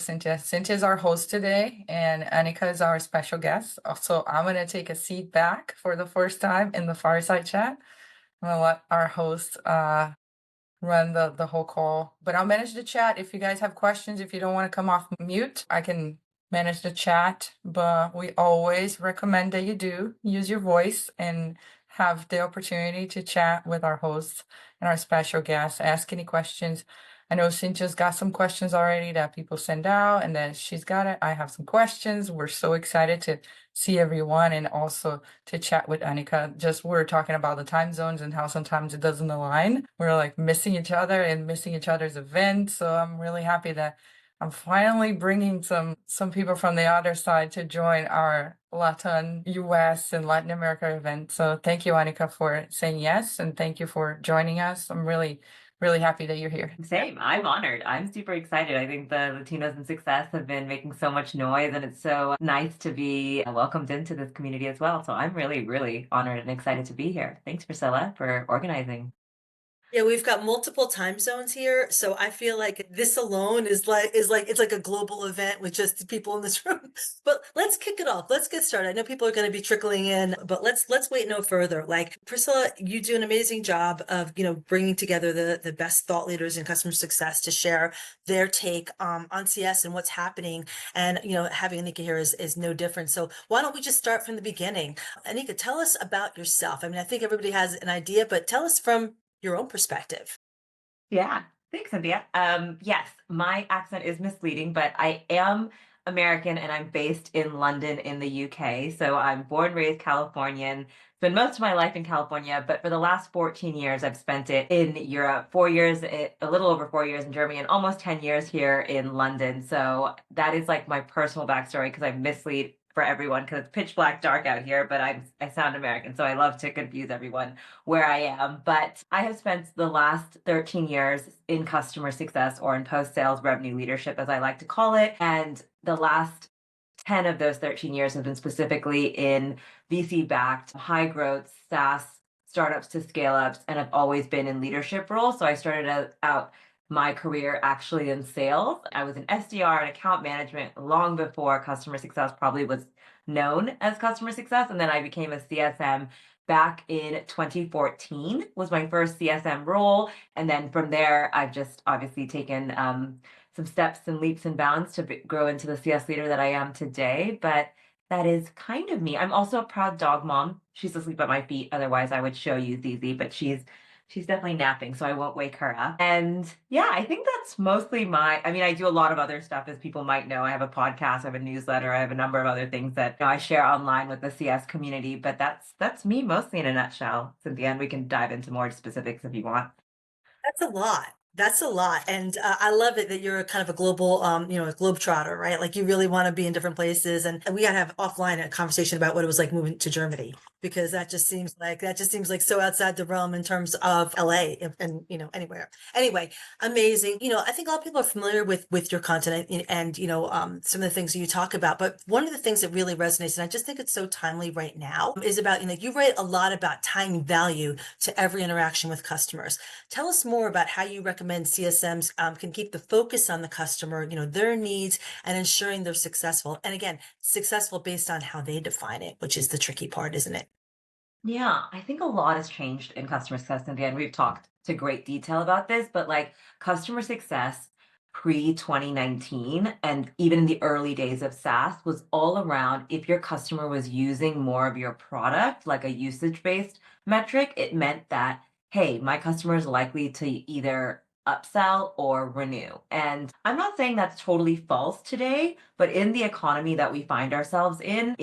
Cynthia. Cynthia's our host today, and Anika is our special guest. So I'm going to take a seat back for the first time in the fireside chat. I'm going to let our host run the whole call, but I'll manage the chat. If you guys have questions, if you don't want to come off mute, I can manage the chat. But we always recommend that you do use your voice and have the opportunity to chat with our hosts and our special guests. Ask any questions. I know Cynthia's got some questions already that people send out, and then she's got it. I have some questions. We're so excited to see everyone and also to chat with Anika. Just we're talking about the time zones and how sometimes it doesn't align. We're like missing each other and missing each other's events. So I'm really happy that I'm finally bringing some people from the other side to join our Latin US and Latin America event. So thank you, Anika, for saying yes, and thank you for joining us. I'm really happy that you're here. Same. I'm honored. I'm super excited. I think the Latinos in Success have been making so much noise, and it's so nice to be welcomed into this community as well. So I'm really, really honored and excited to be here. Thanks, Priscilla, for organizing. Yeah, we've got multiple time zones here, so I feel like this alone is like it's like a global event with just the people in this room. But let's kick it off. Let's get started. I know people are going to be trickling in, but let's wait no further. Like Priscilla, you do an amazing job of, bringing together the best thought leaders in customer success to share their take on CS and what's happening. And having Anika here is no different. So why don't we just start from the beginning? Anika, tell us about yourself. I mean, I think everybody has an idea, but tell us from your own perspective. Yeah. Thanks, Cynthia. Yes, my accent is misleading, but I am American and I'm based in London in the UK. So I'm born, raised Californian. Spent most of my life in California, but for the last 14 years, I've spent it in Europe. 4 years, a little over 4 years in Germany, and almost 10 years here in London. So that is like my personal backstory because I mislead for everyone because it's pitch black dark out here, but I sound American, so I love to confuse everyone where I am. But I have spent the last 13 years in customer success or in post sales revenue leadership, as I like to call it. And the last 10 of those 13 years have been specifically in VC backed, high growth SaaS startups to scale ups. And I've always been in leadership roles. So I started out my career actually in sales. I was an SDR and account management long before customer success probably was known as customer success. And then I became a CSM back in 2014 was my first CSM role. And then from there, I've just obviously taken some steps and leaps and bounds to grow into the CS leader that I am today. But that is kind of me. I'm also a proud dog mom. She's asleep at my feet. Otherwise, I would show you Zizi, but she's definitely napping, so I won't wake her up. And yeah, I think that's mostly I mean, I do a lot of other stuff, as people might know. I have a podcast, I have a newsletter, I have a number of other things that I share online with the CS community, but that's me mostly in a nutshell, Cynthia, and we can dive into more specifics if you want. That's a lot. That's a lot. And I love it that you're a kind of a global, a globetrotter, right? Like you really want to be in different places. And we got to have offline a conversation about what it was like moving to Germany, because that just seems like so outside the realm in terms of LA and, anywhere. Anyway, amazing. I think a lot of people are familiar with your content and some of the things that you talk about. But one of the things that really resonates, and I just think it's so timely right now, is about, you write a lot about tying value to every interaction with customers. Tell us more about how you recommend CSMs can keep the focus on the customer, their needs, and ensuring they're successful. And again, successful based on how they define it, which is the tricky part, isn't it? Yeah, I think a lot has changed in customer success, Cynthia, and we've talked to great detail about this, but like customer success pre 2019 and even in the early days of SaaS was all around if your customer was using more of your product, like a usage-based metric, it meant that, hey, my customer is likely to either upsell or renew. And I'm not saying that's totally false today, but in the economy that we find ourselves in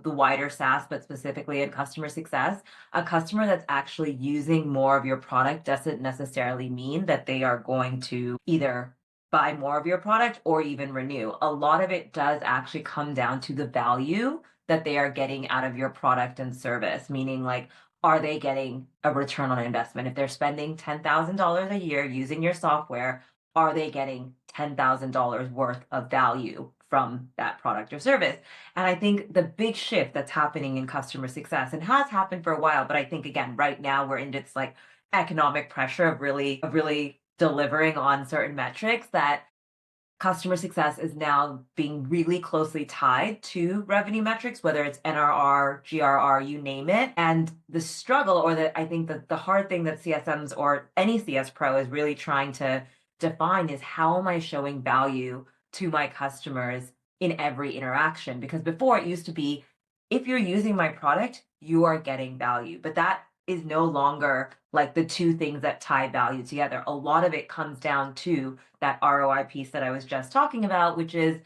the wider SaaS, but specifically in customer success, a customer that's actually using more of your product doesn't necessarily mean that they are going to either buy more of your product or even renew. A lot of it does actually come down to the value that they are getting out of your product and service, meaning like, are they getting a return on investment? If they're spending $10,000 a year using your software, are they getting $10,000 worth of value from that product or service? And I think the big shift that's happening in customer success and has happened for a while, but I think again, right now we're in this like economic pressure of really delivering on certain metrics that customer success is now being really closely tied to revenue metrics, whether it's NRR, GRR, you name it. And the struggle, or I think that the hard thing that CSMs or any CS pro is really trying to define is, how am I showing value to my customers in every interaction? Because before it used to be, if you're using my product, you are getting value. But that is no longer like the two things that tie value together. A lot of it comes down to that ROI piece that I was just talking about, which is,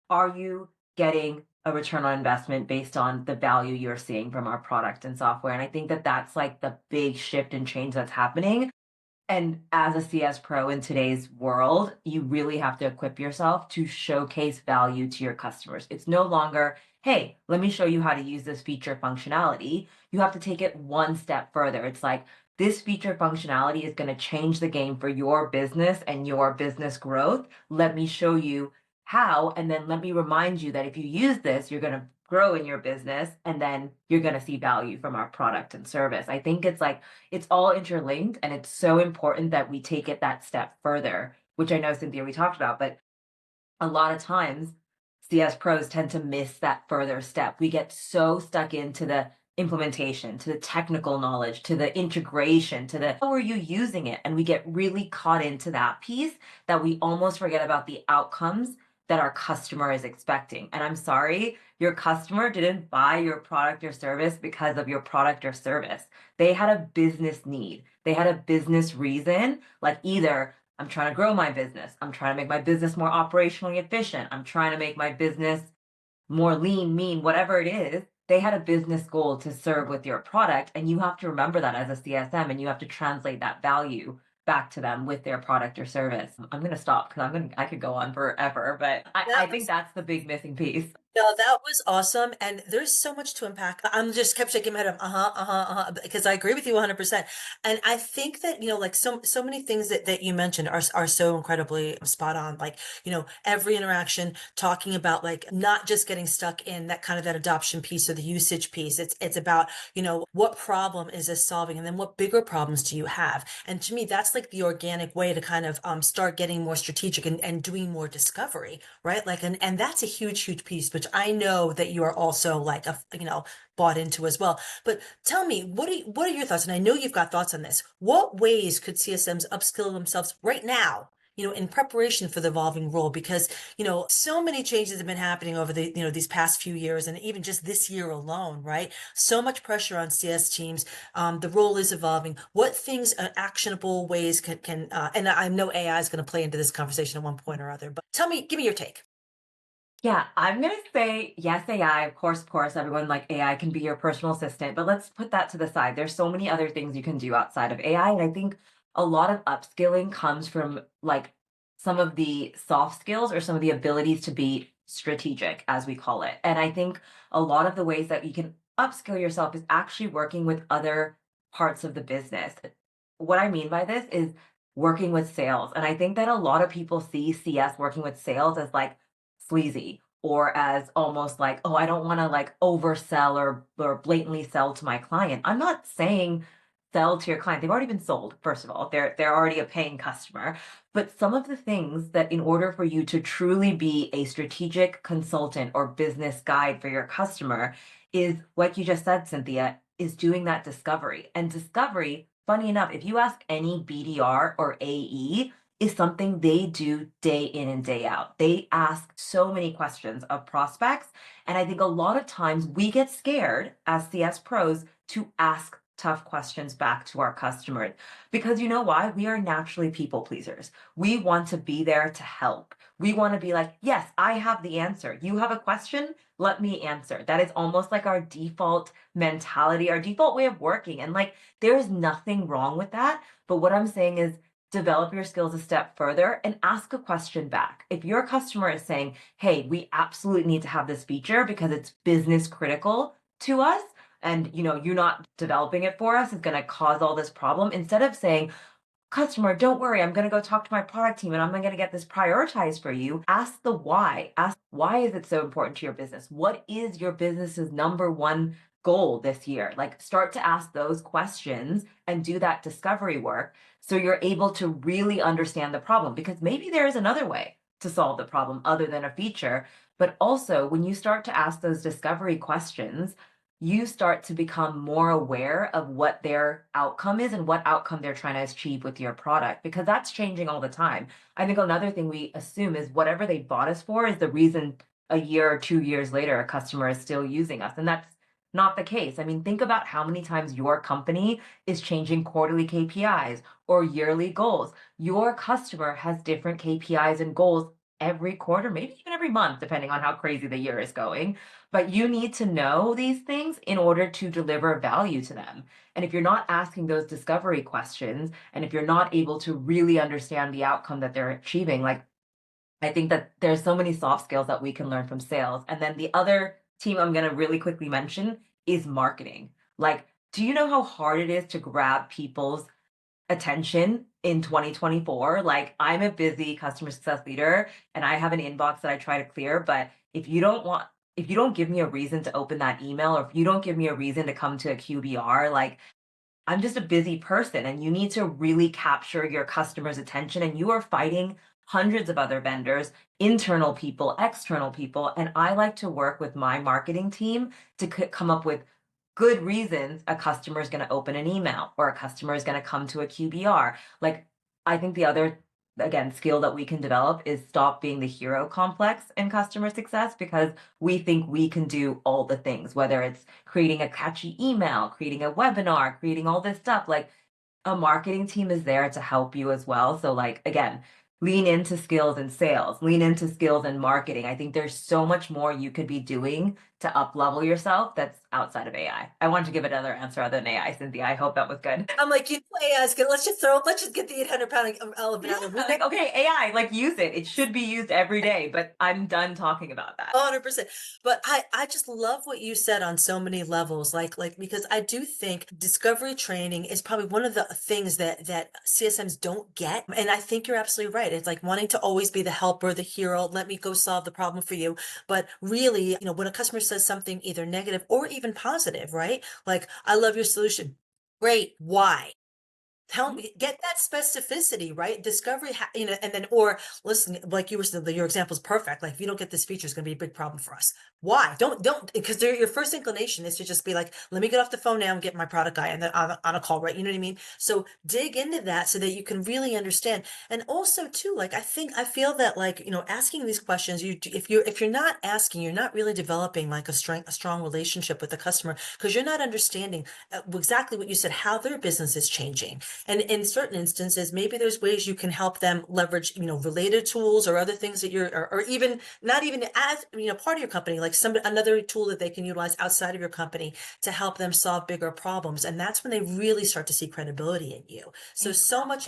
are you getting a return on investment based on the value you're seeing from our product and software? And I think that that's like the big shift and change that's happening. And as a CS pro in today's world, you really have to equip yourself to showcase value to your customers. It's no longer, hey, let me show you how to use this feature functionality. You have to take it one step further. It's like, this feature functionality is going to change the game for your business and your business growth. Let me show you how, and then let me remind you that if you use this, you're going to grow in your business, and then you're going to see value from our product and service. I think it's like, it's all interlinked, and it's so important that we take it that step further, which I know, Cynthia, we talked about, but a lot of times CS pros tend to miss that further step. We get so stuck into the implementation, to the technical knowledge, to the integration, to the how are you using it? And we get really caught into that piece that we almost forget about the outcomes that our customer is expecting. And I'm sorry, your customer didn't buy your product or service because of your product or service. They had a business need. They had a business reason, like either I'm trying to grow my business, I'm trying to make my business more operationally efficient, I'm trying to make my business more lean, mean, whatever it is. They had a business goal to serve with your product, and you have to remember that as a CSM, and you have to translate that value back to them with their product or service. I'm going to stop because I could go on forever, but I That think was that's the big missing piece. No, that was awesome. And there's so much to unpack. I'm just kept shaking my head of because I agree with you 100%. And I think that, like so many things that you mentioned are so incredibly spot on. Like, every interaction talking about like not just getting stuck in that kind of that adoption piece or the usage piece. It's about, what problem is this solving? And then what bigger problems do you have? And to me, that's like the organic way to kind of start getting more strategic and doing more discovery, right? Like, and that's a huge piece, which I know that you are also like bought into as well. But tell me, what are your thoughts? And I know you've got thoughts on this. What ways could CSMs upskill themselves right now? In preparation for the evolving role, because, so many changes have been happening over the, these past few years, and even just this year alone, right? So much pressure on CS teams. The role is evolving. What things, actionable ways and I know AI is going to play into this conversation at one point or other, but give me your take. Yeah, I'm gonna say yes, AI. Of course, everyone like AI can be your personal assistant, but let's put that to the side. There's so many other things you can do outside of AI, and I think a lot of upskilling comes from like some of the soft skills or some of the abilities to be strategic, as we call it. And I think a lot of the ways that you can upskill yourself is actually working with other parts of the business. What I mean by this is working with sales. And I think that a lot of people see CS working with sales as like sleazy, or as almost like, oh, I don't want to like oversell or blatantly sell to my client. I'm not saying sell to your client. They've already been sold, first of all. They're already a paying customer. But some of the things that in order for you to truly be a strategic consultant or business guide for your customer is, like you just said, Cynthia, is doing that discovery. And discovery, funny enough, if you ask any BDR or AE, is something they do day in and day out. They ask so many questions of prospects. And I think a lot of times we get scared as CS pros to ask tough questions back to our customers. Because you know why? We are naturally people pleasers. We want to be there to help. We want to be like, yes, I have the answer. You have a question? Let me answer. That is almost like our default mentality, our default way of working. And like, there's nothing wrong with that. But what I'm saying is, develop your skills a step further and ask a question back. If your customer is saying, hey, we absolutely need to have this feature because it's business critical to us, and you're not developing it for us, it's going to cause all this problem. Instead of saying, customer, don't worry, I'm going to go talk to my product team and I'm going to get this prioritized for you. Ask the why. Ask, why is it so important to your business? What is your business's number one goal this year? Like, start to ask those questions and do that discovery work so you're able to really understand the problem, because maybe there is another way. to solve the problem other than a feature. But also, when you start to ask those discovery questions, you start to become more aware of what their outcome is and what outcome they're trying to achieve with your product, because that's changing all the time. I think another thing we assume is whatever they bought us for is the reason a year or 2 years later a customer is still using us. And that's not the case. I mean, think about how many times your company is changing quarterly KPIs or yearly goals. Your customer has different KPIs and goals every quarter, maybe even every month, depending on how crazy the year is going. But you need to know these things in order to deliver value to them. And if you're not asking those discovery questions, and if you're not able to really understand the outcome that they're achieving, like, I think that there's so many soft skills that we can learn from sales. And then the other team I'm going to really quickly mention is marketing. Like, do you know how hard it is to grab people's attention in 2024? Like, I'm a busy customer success leader and I have an inbox that I try to clear, but if you don't give me a reason to open that email, or if you don't give me a reason to come to a QBR, like, I'm just a busy person, and you need to really capture your customers' attention, and you are fighting hundreds of other vendors, internal people, external people, and I like to work with my marketing team to come up with good reasons a customer is going to open an email or a customer is going to come to a QBR. Like, I think the other, again, skill that we can develop is stop being the hero complex in customer success, because we think we can do all the things, whether it's creating a catchy email, creating a webinar, creating all this stuff. Like, a marketing team is there to help you as well. So, like, again, lean into skills in sales, lean into skills in marketing. I think there's so much more you could be doing to up level yourself that's outside of AI. I wanted to give another answer other than AI, Cynthia. I hope that was good. I'm like, AI is good. Let's just get the 800-pound elephant out of the room. Like, okay, AI, like, use it. It should be used every day, but I'm done talking about that. 100%. But I just love what you said on so many levels. Because I do think discovery training is probably one of the things that CSMs don't get. And I think you're absolutely right. It's like wanting to always be the helper, the hero. Let me go solve the problem for you. But really, when a customer says something either negative or even positive, right? Like, I love your solution. Great. Why? Tell me, get that specificity, right? Discovery, and then, or listen, like you were saying, your example is perfect. Like, if you don't get this feature, it's going to be a big problem for us. Why? Don't, because your first inclination is to just be like, let me get off the phone now and get my product guy and then on a call, right? You know what I mean? So dig into that so that you can really understand. And also too, like, I feel that, like, asking these questions, if you're not asking, you're not really developing like a strong relationship with the customer, because you're not understanding exactly what you said, how their business is changing. And in certain instances, maybe there's ways you can help them leverage, related tools or other things that or even not even as, part of your company, like another tool that they can utilize outside of your company to help them solve bigger problems. And that's when they really start to see credibility in you. So much.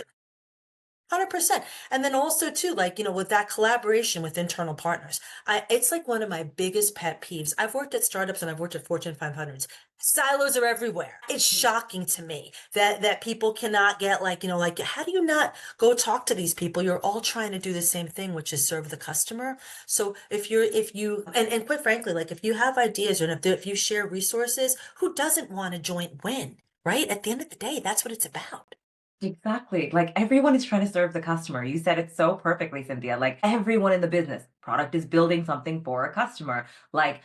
100%. And then also too, like, with that collaboration with internal partners, it's like one of my biggest pet peeves. I've worked at startups and I've worked at Fortune 500s. Silos are everywhere. It's shocking to me that people cannot get, like, like, how do you not go talk to these people? You're all trying to do the same thing, which is serve the customer. So and quite frankly, like, if you have ideas and if you share resources, who doesn't want a joint win, right? At the end of the day, that's what it's about. Exactly. Like, everyone is trying to serve the customer. You said it so perfectly, Cynthia. Like, everyone in the business, product is building something for a customer. Like,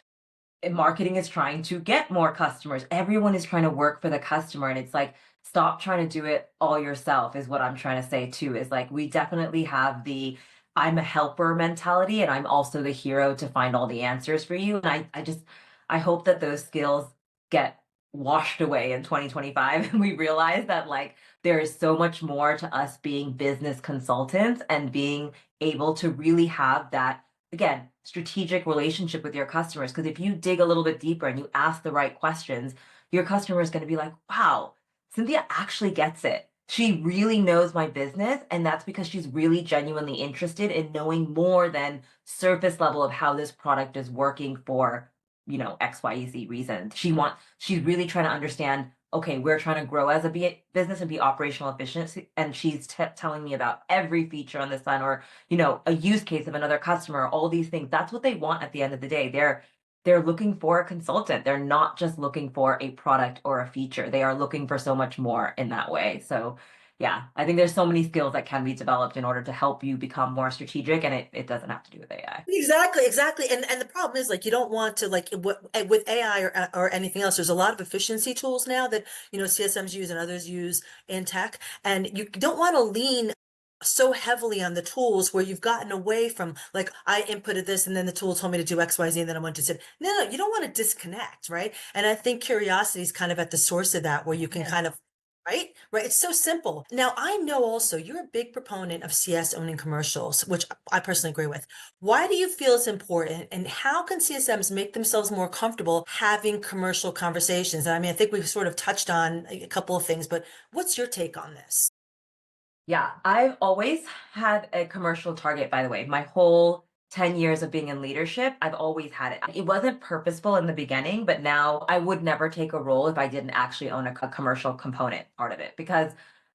marketing is trying to get more customers. Everyone is trying to work for the customer. And it's like, stop trying to do it all yourself, is what I'm trying to say too. Is like, we definitely have the I'm a helper mentality, and I'm also the hero to find all the answers for you. And I hope that those skills get washed away in 2025 and we realize that, like, there is so much more to us being business consultants and being able to really have that, again, strategic relationship with your customers. Because if you dig a little bit deeper and you ask the right questions, your customer is going to be like, wow, Cynthia actually gets it. She really knows my business. And that's because she's really genuinely interested in knowing more than surface level of how this product is working for, XYZ reasons. She's really trying to understand, okay, we're trying to grow as a business and be operational efficient. And she's telling me about every feature on the sun, or, a use case of another customer, all these things. That's what they want at the end of the day. They're looking for a consultant. They're not just looking for a product or a feature. They are looking for so much more in that way. So yeah, I think there's so many skills that can be developed in order to help you become more strategic, and it doesn't have to do with AI. Exactly. And the problem is like you don't want to like with AI or anything else. There's a lot of efficiency tools now that CSMs use and others use in tech, and you don't want to lean so heavily on the tools where you've gotten away from like I inputted this and then the tool told me to do XYZ and then I went to sit. No, you don't want to disconnect, right? And I think curiosity is kind of at the source of that, where you can Yeah. kind of right. It's so simple. Now I know also you're a big proponent of CS owning commercials, which I personally agree with. Why do you feel it's important, and how can CSMs make themselves more comfortable having commercial conversations? And I mean, I think we've sort of touched on a couple of things, but what's your take on this? Yeah, I've always had a commercial target, by the way. My whole 10 years of being in leadership, I've always had it. It wasn't purposeful in the beginning, but now I would never take a role if I didn't actually own a commercial component part of it. Because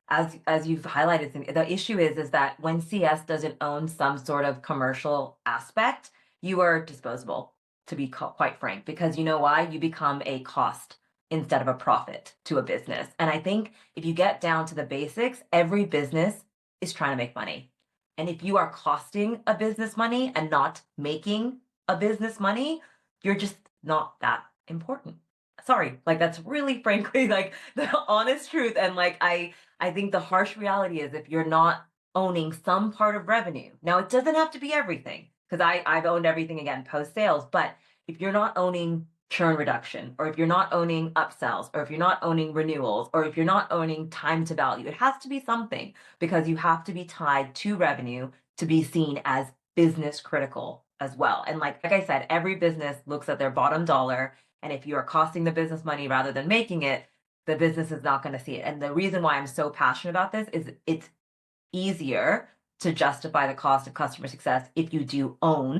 as you've highlighted, the issue is that when CS doesn't own some sort of commercial aspect, you are disposable, to be quite frank, because you know why? You become a cost instead of a profit to a business. And I think if you get down to the basics, every business is trying to make money. And if you are costing a business money and not making a business money, you're just not that important. Sorry, like that's really frankly like the honest truth. And like I think the harsh reality is if you're not owning some part of revenue. Now it doesn't have to be everything, because I've owned everything again post sales, but if you're not owning churn reduction, or if you're not owning upsells, or if you're not owning renewals, or if you're not owning time to value, it has to be something, because you have to be tied to revenue to be seen as business critical as well. And like I said, every business looks at their bottom dollar. And if you are costing the business money rather than making it, the business is not going to see it. And the reason why I'm so passionate about this is it's easier to justify the cost of customer success if you do own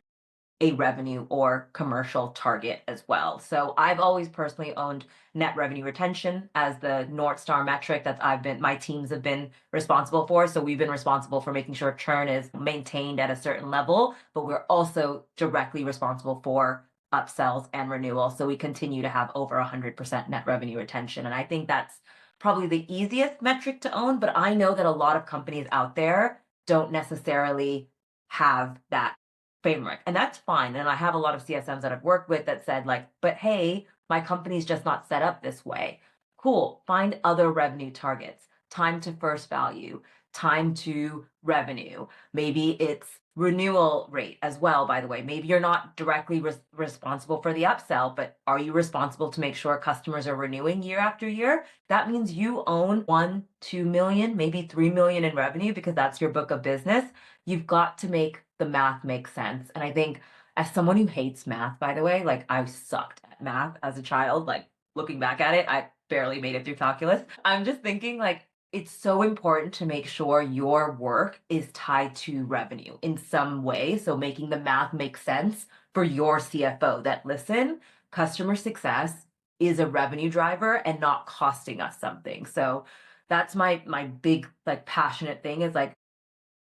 a revenue or commercial target as well. So I've always personally owned net revenue retention as the North Star metric that my teams have been responsible for. So we've been responsible for making sure churn is maintained at a certain level, but we're also directly responsible for upsells and renewals. So we continue to have over 100% net revenue retention. And I think that's probably the easiest metric to own, but I know that a lot of companies out there don't necessarily have that framework, and that's fine. And I have a lot of CSMs that I've worked with that said like, but hey, my company's just not set up this way. Cool, find other revenue targets, time to first value, time to revenue. Maybe it's renewal rate as well, by the way. Maybe you're not directly responsible for the upsell, but are you responsible to make sure customers are renewing year after year? That means you own 1, 2 million, maybe 3 million in revenue, because that's your book of business. You've got to make the math make sense. And I think as someone who hates math, by the way, like I sucked at math as a child, like looking back at it, I barely made it through calculus. I'm just thinking like it's so important to make sure your work is tied to revenue in some way. So making the math make sense for your CFO that listen, customer success is a revenue driver and not costing us something. So that's my big like passionate thing is like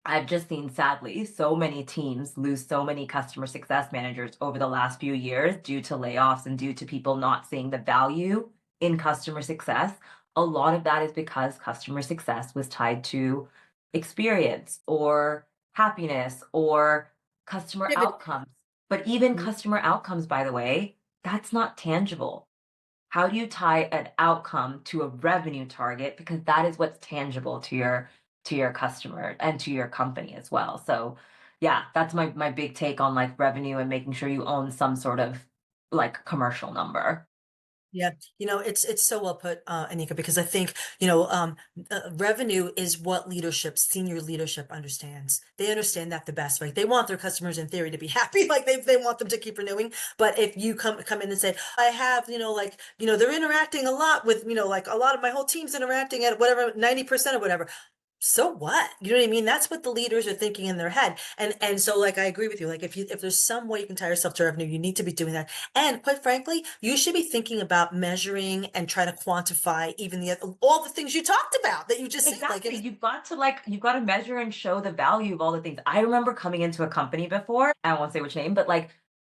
I've just seen, sadly, so many teams lose so many customer success managers over the last few years due to layoffs and due to people not seeing the value in customer success. A lot of that is because customer success was tied to experience or happiness or customer David, outcomes. But even customer outcomes, by the way, that's not tangible. How do you tie an outcome to a revenue target? Because that is what's tangible to your customer and to your company as well. So yeah, that's my big take on like revenue and making sure you own some sort of like commercial number. yeah, it's so well put, Anika, because I think, revenue is what senior leadership understands. They understand that the best, right? They want their customers in theory to be happy, like they want them to keep renewing. But if you come in and say, I have, they're interacting a lot with, like a lot of my whole team's interacting at whatever, 90% or whatever. So what? You know what I mean? That's what the leaders are thinking in their head. And so like I agree with you. Like if there's some way you can tie yourself to revenue, you need to be doing that. And quite frankly, you should be thinking about measuring and trying to quantify even all the things you talked about that you just said. Like Exactly. You've got to measure and show the value of all the things. I remember coming into a company before, I won't say which name, but like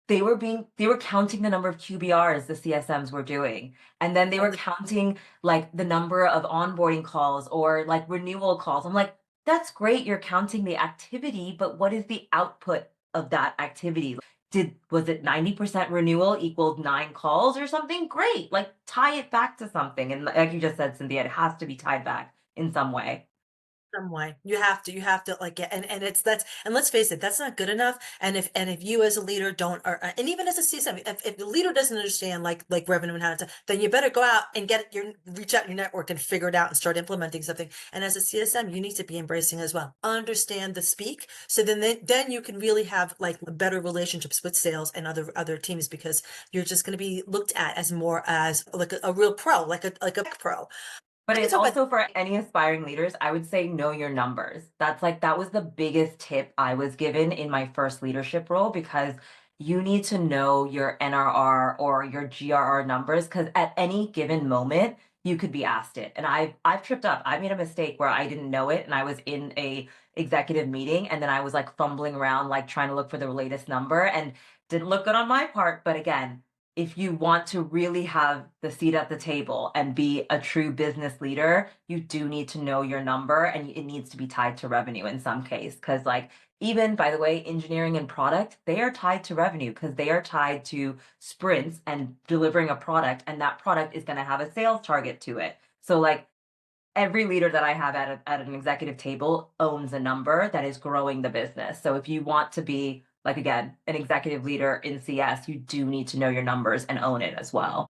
they were counting the number of QBRs the CSMs were doing. And then they were counting like the number of onboarding calls or like renewal calls. I'm like, that's great. You're counting the activity, but what is the output of that activity? Was it 90% renewal equaled 9 calls or something? Great. Like tie it back to something. And like you just said, Cynthia, it has to be tied back in some way. Some way. You have to like get, and it's, that's, and let's face it, that's not good enough. And if you as a leader don't, or, and even as a CSM, if the leader doesn't understand like revenue and how to, then you better go out and reach out in your network and figure it out and start implementing something. And as a CSM, you need to be embracing as well. Understand the speak. So then you can really have like better relationships with sales and other teams, because you're just going to be looked at as more as like a real pro, like a pro. But I can it's talk about. also for any aspiring leaders, I would say know your numbers. That was the biggest tip I was given in my first leadership role, because you need to know your NRR or your GRR numbers, because at any given moment you could be asked it. And I've tripped up. I made a mistake where I didn't know it and I was in a executive meeting and then I was like fumbling around like trying to look for the latest number and didn't look good on my part. But again, if you want to really have the seat at the table and be a true business leader, you do need to know your number, and it needs to be tied to revenue in some case. Because like, even by the way, engineering and product, they are tied to revenue because they are tied to sprints and delivering a product, and that product is going to have a sales target to it. So like, every leader that I have at an executive table owns a number that is growing the business. So if you want to be like, again, an executive leader in CS, you do need to know your numbers and own it as well.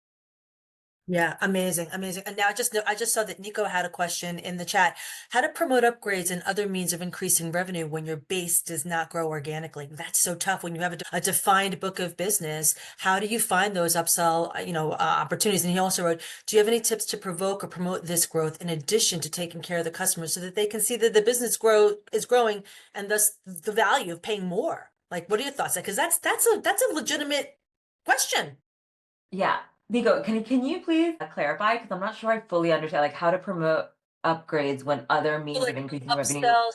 Yeah, amazing, amazing. And now I just saw that Nico had a question in the chat. How to promote upgrades and other means of increasing revenue when your base does not grow organically. That's so tough when you have a defined book of business. How do you find those upsell, opportunities? And he also wrote, do you have any tips to provoke or promote this growth in addition to taking care of the customers so that they can see that the business is growing and thus the value of paying more? Like, what are your thoughts? Because that's a legitimate question. Yeah. Nico, can you please clarify? Because I'm not sure I fully understand like how to promote upgrades when other means of Like increasing revenue. upsells.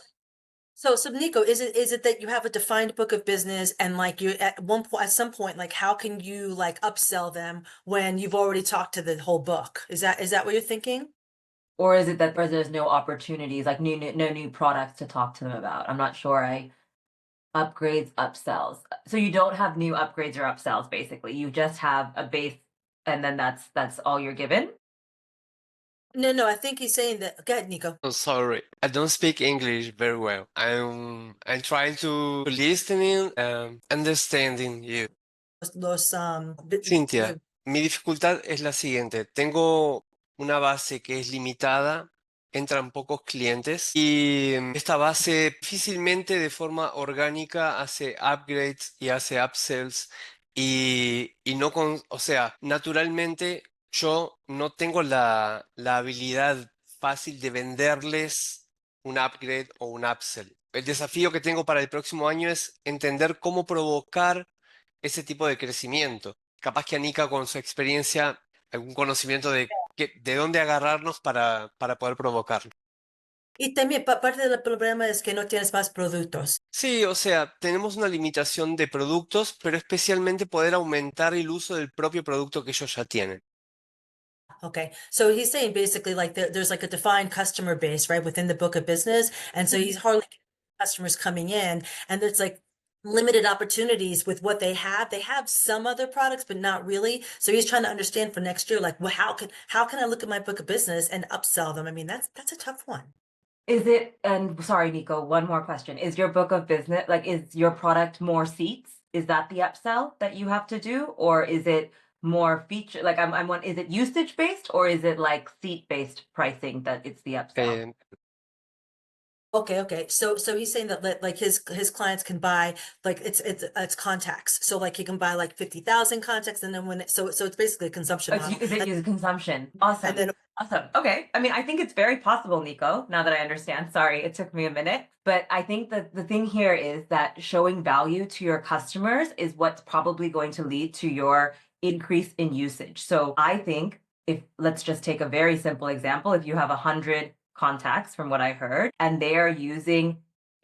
So Nico, is it that you have a defined book of business and like you at some point, like how can you like upsell them when you've already talked to the whole book? Is that what you're thinking? Or is it that there's no opportunities, like no new products to talk to them about? I'm not sure. I upgrades, upsells. So you don't have new upgrades or upsells, basically. You just have a base, and then that's all you're given. No, I think he's saying that. Go ahead, Nico. Oh, sorry, I don't speak English very well. I'm trying to listening and understanding you. Los Cintia, mi dificultad es la siguiente. Tengo una base que es limitada, entran pocos clientes y esta base difícilmente de forma orgánica hace upgrades y hace upsells y no o sea, naturalmente yo no tengo la habilidad fácil de venderles un upgrade o un upsell. El desafío que tengo para el próximo año es entender cómo provocar ese tipo de crecimiento. Capaz que Anika con su experiencia, algún conocimiento de dónde agarrarnos para poder provocarlo. Y también parte del problema es que no tienes más productos. Sí, o sea, tenemos una limitación de productos, pero especialmente poder aumentar el uso del propio producto que ellos ya tienen. Okay. So he's saying basically like there's like a defined customer base, right, within the book of business. And so he's hardly getting customers coming in, and there's like limited opportunities with what they have. They have some other products, but not really. So he's trying to understand for next year, like, well, how can I look at my book of business and upsell them? I mean, that's a tough one. Is it, and sorry, Nico, one more question. Is your book of business, like, is your product more seats? Is that the upsell that you have to do? Or is it more feature, like, is it usage based or is it like seat based pricing that it's the upsell? Eh, Okay. So he's saying that like his clients can buy like it's contacts. So like he can buy like 50,000 contacts, and then so it's basically a consumption model. Is it use consumption? Awesome. And then Awesome. Okay. I mean, I think it's very possible, Nico, now that I understand. Sorry, it took me a minute. But I think that the thing here is that showing value to your customers is what's probably going to lead to your increase in usage. So I think if let's just take a very simple example, if you have 100 contacts from what I heard, and they are using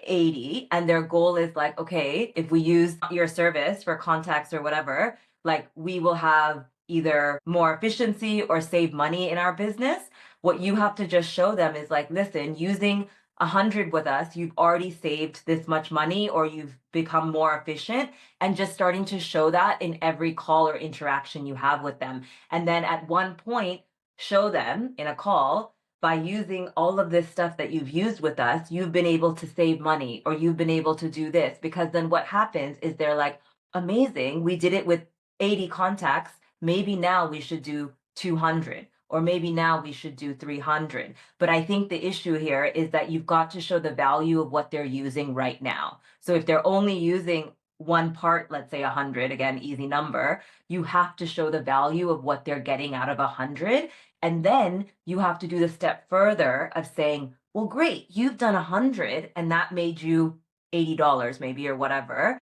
80 and their goal is like, okay, if we use your service for contacts or whatever, like we will have either more efficiency or save money in our business. What you have to just show them is like, listen, using 100 with us, you've already saved this much money or you've become more efficient, and just starting to show that in every call or interaction you have with them. And then at one point, show them in a call, by using all of this stuff that you've used with us, you've been able to save money or you've been able to do this. Because then what happens is they're like, amazing, we did it with 80 contacts. Maybe now we should do 200, or maybe now we should do 300. But I think the issue here is that you've got to show the value of what they're using right now. So if they're only using one part, let's say 100, again, easy number, you have to show the value of what they're getting out of 100. And then you have to do the step further of saying, well, great, you've done 100 and that made you $80 maybe or whatever.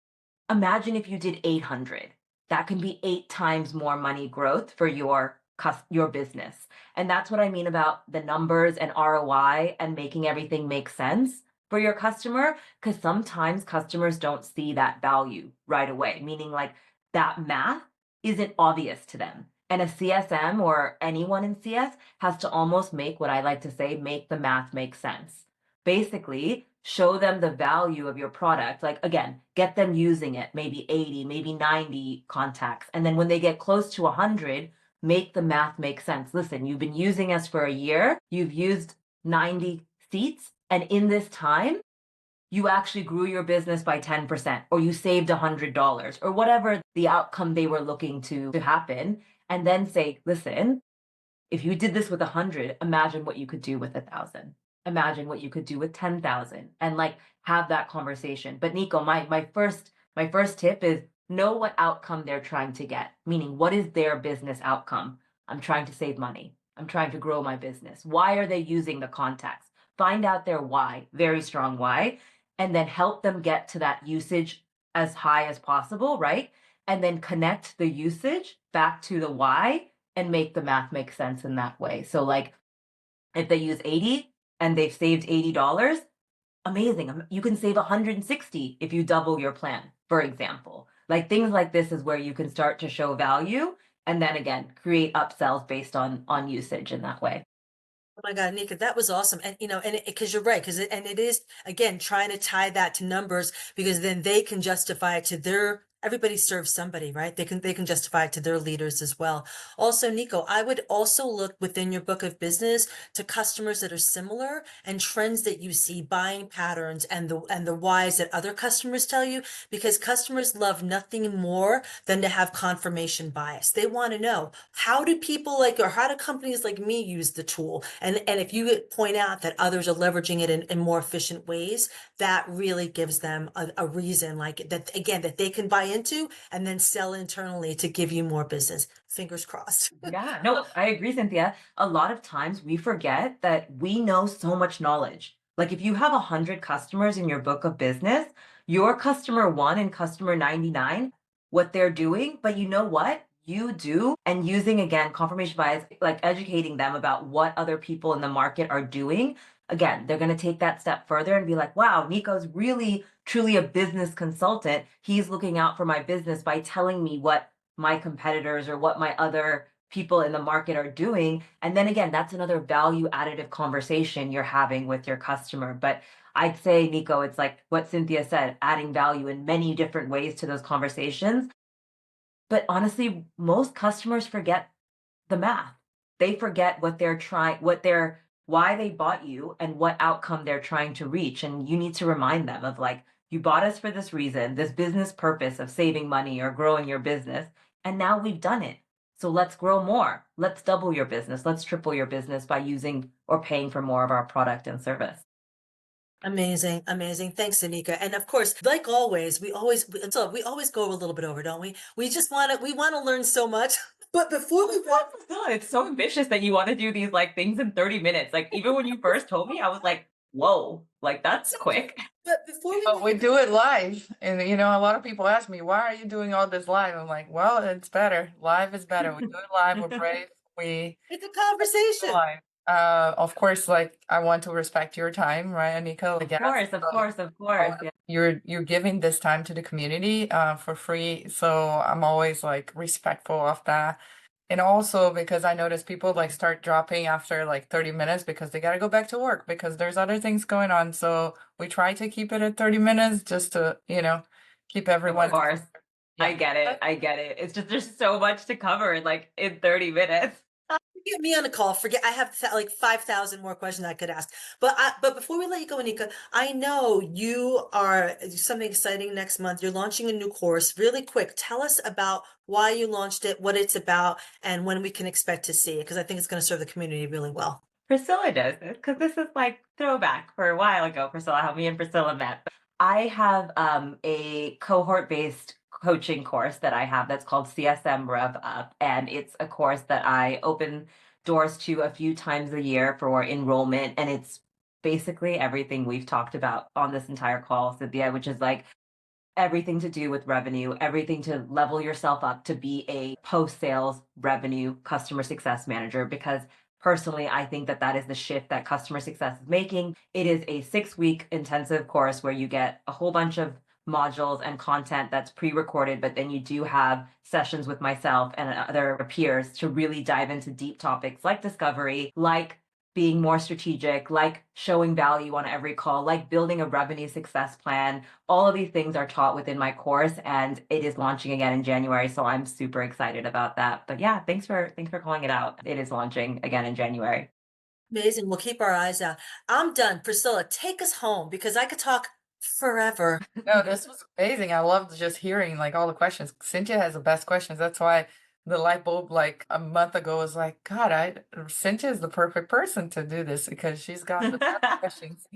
Imagine if you did 800. That can be 8 times more money growth for your business. And that's what I mean about the numbers and ROI and making everything make sense for your customer, because sometimes customers don't see that value right away, meaning like that math isn't obvious to them. And a CSM or anyone in CS has to almost make what I like to say, make the math make sense. Basically, show them the value of your product. Like, again, get them using it, maybe 80, maybe 90 contacts. And then when they get close to 100, make the math make sense. Listen, you've been using us for a year, you've used 90 seats, and in this time, you actually grew your business by 10%, or you saved $100, or whatever the outcome they were looking to happen. And then say, listen, if you did this with 100, imagine what you could do with 1,000. Imagine what you could do with 10,000, and like have that conversation. But Nico, my first tip is know what outcome they're trying to get, meaning what is their business outcome? I'm trying to save money. I'm trying to grow my business. Why are they using the contacts? Find out their why, very strong why, and then help them get to that usage as high as possible, right? And then connect the usage back to the why and make the math make sense in that way. So like if they use 80 and they've saved $80, amazing. You can save 160 if you double your plan, for example. Like things like this is where you can start to show value and then again create upsells based on usage in that way. Oh my God, Nika, that was awesome. And and because you're right, and it is again trying to tie that to numbers, because then they can justify it to their, everybody serves somebody, right? They can justify it to their leaders as well. Also, Nico, I would also look within your book of business to customers that are similar and trends that you see, buying patterns and the whys that other customers tell you, because customers love nothing more than to have confirmation bias. They want to know, how do people like, or how do companies like me use the tool? And if you point out that others are leveraging it in more efficient ways, that really gives them a reason, like that, again, that they can buy into and then sell internally to give you more business. Fingers crossed. Yeah, no, I agree, Cynthia. A lot of times we forget that we know so much knowledge. Like if you have 100 customers in your book of business, your customer 1 and customer 99, what they're doing, but you know what? You do, and using again confirmation bias, like educating them about what other people in the market are doing. Again, they're going to take that step further and be like, wow, Nico's really truly a business consultant. He's looking out for my business by telling me what my competitors or what my other people in the market are doing. And then again, that's another value additive conversation you're having with your customer. But I'd say, Nico, it's like what Cynthia said, adding value in many different ways to those conversations. But honestly, most customers forget the math. They forget what they're trying, why they bought you and what outcome they're trying to reach. And you need to remind them of like, you bought us for this reason, this business purpose of saving money or growing your business. And now we've done it. So let's grow more. Let's double your business. Let's triple your business by using or paying for more of our product and service. Amazing, amazing. Thanks, Anika. And of course, like always, we always go a little bit over, don't we? We want to learn so much. But before we wrap, God, it's so ambitious that you want to do these like things in 30 minutes. Like even when you first told me, I was like, whoa, like that's quick. but before we But we do it live. And, a lot of people ask me, why are you doing all this live? I'm like, well, it's better. Live is better. We do it live. We're brave. We it's a do it conversation. live. Of course, like I want to respect your time, right, Anika? Of Like, course, of course, of course. Yeah. you're giving this time to the community for free, so I'm always like respectful of that. And also because I notice people like start dropping after like 30 minutes because they got to go back to work because there's other things going on. So we try to keep it at 30 minutes just to, keep Of everyone. course. I Yeah. get it. I get it. It's just there's so much to cover like in 30 minutes. Get me on a call. Forget I have like 5,000 more questions I could ask. But before we let you go, Anika, I know you are something exciting next month. You're launching a new course. Really quick, tell us about why you launched it, what it's about, and when we can expect to see it, because I think it's going to serve the community really well. Priscilla does this because this is like throwback for a while ago. Priscilla, how me and Priscilla met. I have a cohort based coaching course that I have that's called CSM Rev Up. And it's a course that I open doors to a few times a year for enrollment. And it's basically everything we've talked about on this entire call, Cynthia, which is like everything to do with revenue, everything to level yourself up to be a post sales revenue customer success manager. Because personally, I think that that is the shift that customer success is making. It is a 6-week intensive course where you get a whole bunch of modules and content that's pre-recorded, but then you do have sessions with myself and other peers to really dive into deep topics like discovery, like being more strategic, like showing value on every call, like building a revenue success plan. All of these things are taught within my course, and it is launching again in January. So I'm super excited about that. But yeah, thanks for calling it out. It is launching again in January. Amazing. We'll keep our eyes out. I'm done. Priscilla, take us home because I could talk forever. No, this was amazing. I loved just hearing like all the questions. Cynthia has the best questions. That's why the light bulb like a month ago was like, God, Cynthia is the perfect person to do this because she's got the best questions.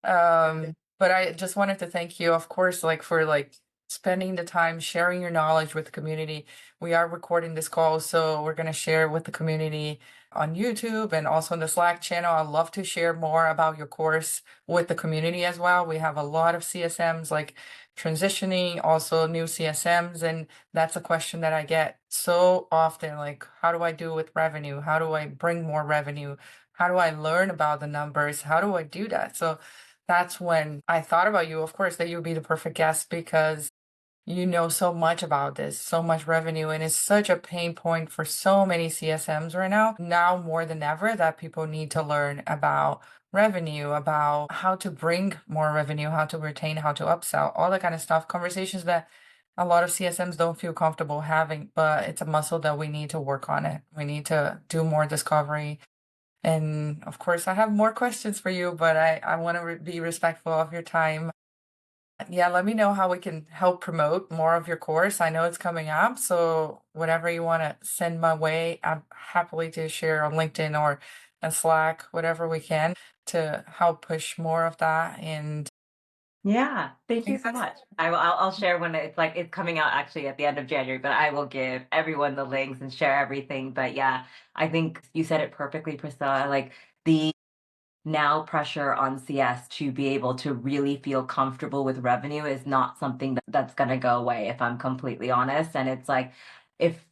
But I just wanted to thank you, of course, like for like spending the time sharing your knowledge with the community. We are recording this call, so we're gonna share with the community on YouTube and also on the Slack channel. I'd love to share more about your course with the community as well. We have a lot of CSMs like transitioning, also new CSMs, and that's a question that I get so often. Like, how do I do with revenue? How do I bring more revenue? How do I learn about the numbers? How do I do that? So that's when I thought about you, of course, that you'd be the perfect guest because you know so much about this, so much revenue, and it's such a pain point for so many CSMs right now. Now more than ever, that people need to learn about revenue, about how to bring more revenue, how to retain, how to upsell, all that kind of stuff. Conversations that a lot of CSMs don't feel comfortable having, but it's a muscle that we need to work on it. We need to do more discovery. And of course, I have more questions for you, but I want to be respectful of your time. Yeah, let me know how we can help promote more of your course. I know it's coming up, so whatever you want to send my way, I'm happily to share on LinkedIn or on Slack, whatever we can to help push more of that. And Yeah, I thank you think so that's much. I'll share when it's like it's coming out actually at the end of January, but I will give everyone the links and share everything. But yeah, I think you said it perfectly, Priscilla. Like the now pressure on CS to be able to really feel comfortable with revenue is not something that's going to go away, if I'm completely honest. And it's like if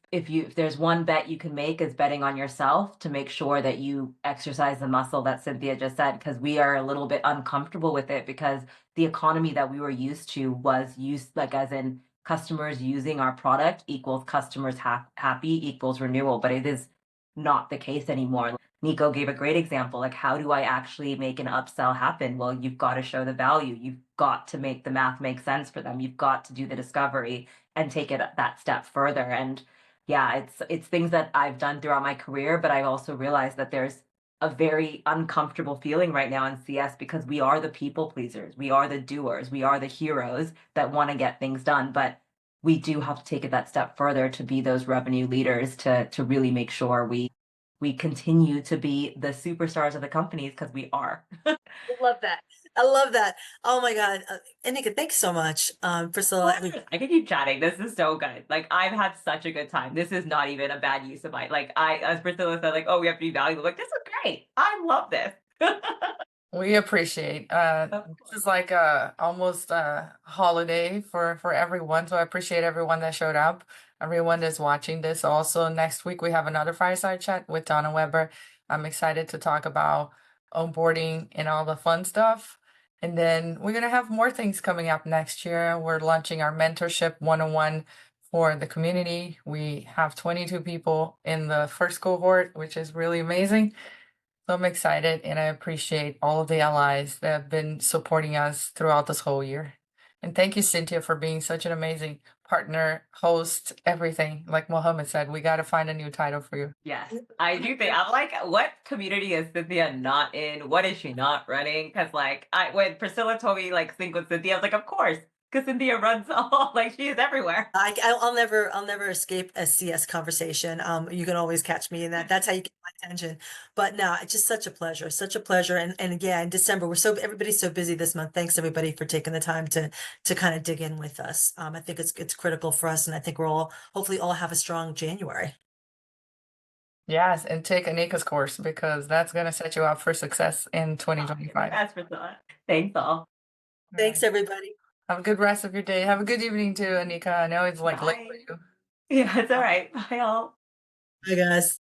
there's one bet you can make is betting on yourself to make sure that you exercise the muscle that Cynthia just said, because we are a little bit uncomfortable with it because the economy that we were used to was used like as in customers using our product equals customers happy equals renewal, but it is not the case anymore. Nico gave a great example. Like, how do I actually make an upsell happen? Well, you've got to show the value. You've got to make the math make sense for them. You've got to do the discovery and take it that step further. And yeah, it's things that I've done throughout my career, but I've also realized that there's a very uncomfortable feeling right now in CS because we are the people pleasers. We are the doers. We are the heroes that want to get things done. But we do have to take it that step further to be those revenue leaders to really make sure we continue to be the superstars of the companies because we are. I love that. I love that. Oh my God. Anika, thanks so much. Priscilla. I could keep chatting. This is so good. Like I've had such a good time. This is not even a bad use of my like I as Priscilla said, like, oh, we have to be valuable. Like, this is great. I love this. we appreciate. This is like a almost a holiday for everyone. So I appreciate everyone that showed up, everyone that's watching this. Also, next week we have another fireside chat with Donna Weber. I'm excited to talk about onboarding and all the fun stuff. And then we're going to have more things coming up next year. We're launching our mentorship 101 for the community. We have 22 people in the first cohort, which is really amazing. So I'm excited and I appreciate all of the allies that have been supporting us throughout this whole year. And thank you, Cynthia, for being such an amazing partner, host, everything. Like Mohammed said, we got to find a new title for you. Yes, I do think I'm like, what community is Cynthia not in? What is she not running? Because like, when Priscilla told me like sync with Cynthia, I was like, of course, because Cynthia runs all like she is everywhere. I'll never escape a CS conversation. You can always catch me in that. That's how you get my attention. But no, it's just such a pleasure, such a pleasure. And yeah, in December, everybody's so busy this month. Thanks everybody for taking the time to kind of dig in with us. I think it's critical for us, and I think we're all hopefully all have a strong January. Yes, and take Anika's course because that's going to set you up for success in 2025. That's Priscilla. Thanks all. Thanks everybody. Have a good rest of your day. Have a good evening too, Anika. I know it's like late for Bye. you. Yeah, it's all right. Bye all. Bye guys.